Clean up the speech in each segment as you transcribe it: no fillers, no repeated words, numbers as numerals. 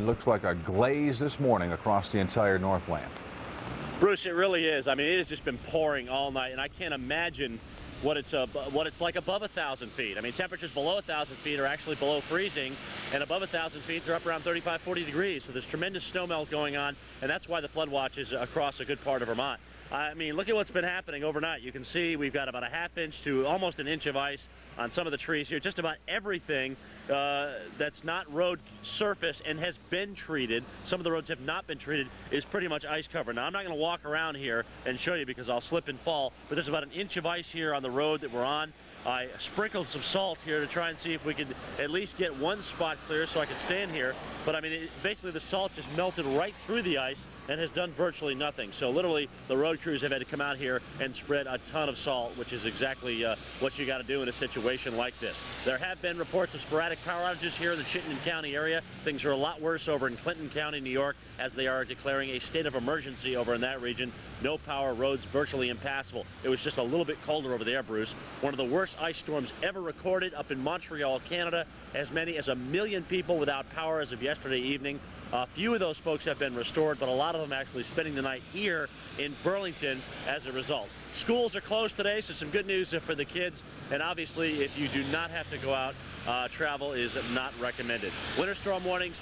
looks like a glaze this morning across the entire Northland. Bruce, it really is. I mean, it has just been pouring all night, and I can't imagine what it's like above 1,000 feet. I mean, temperatures below 1,000 feet are actually below freezing, and above 1,000 feet they're up around 35, 40 degrees. So there's tremendous snow melt going on, and that's why the flood watch is across a good part of Vermont. I mean, look at what's been happening overnight. You can see we've got about a ½ inch to almost an inch of ice on some of the trees here. Just about everything that's not road surface and has been treated, some of the roads have not been treated, is pretty much ice covered. Now, I'm not going to walk around here and show you because I'll slip and fall, but there's about an inch of ice here on the road that we're on. I sprinkled some salt here to try and see if we could at least get one spot clear so I could stand here. But I mean, basically the salt just melted right through the ice and has done virtually nothing. So literally the road crews have had to come out here and spread a ton of salt, which is exactly what you got to do in a situation like this. There have been reports of sporadic power outages here in the Chittenden County area. Things are a lot worse over in Clinton County, New York, as they are declaring a state of emergency over in that region. No power, roads virtually impassable. It was just a little bit colder over there, Bruce. One of the worst ice storms ever recorded up in Montreal, Canada. As many as 1 million people without power as of yesterday evening. A few of those folks have been restored, but a lot of them actually spending the night here in Burlington as a result. Schools are closed today, so some good news for the kids. And obviously, if you do not have to go out, travel is not recommended. Winter storm warnings,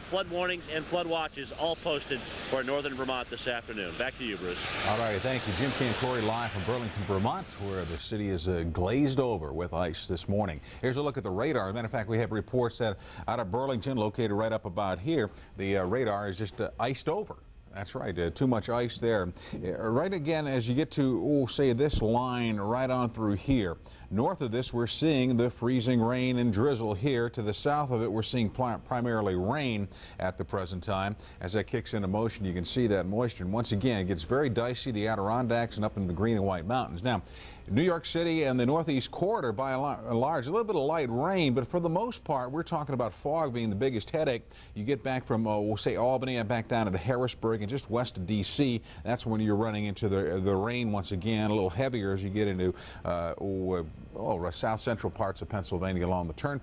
and flood watches all posted for northern Vermont this afternoon. Back to you, Bruce. All right, thank you. Jim Cantori live from Burlington, Vermont, where the city is glazed over with ice this morning. Here's a look at the radar. As a matter of fact, we have reports that out of Burlington, located right up about here, the radar is just iced over. That's right, too much ice there. Right again, as you get to, say, this line right on through here. North of this, we're seeing the freezing rain and drizzle here. To the south of it, we're seeing primarily rain at the present time. As that kicks into motion, you can see that moisture. And once again, it gets very dicey, the Adirondacks and up into the Green and White Mountains. Now, New York City and the Northeast Corridor, by and large, a little bit of light rain, but for the most part, we're talking about fog being the biggest headache. You get back from, we'll say, Albany and back down into Harrisburg and just west of D.C. That's when you're running into the rain once again, a little heavier as you get into south central parts of Pennsylvania along the turnpike.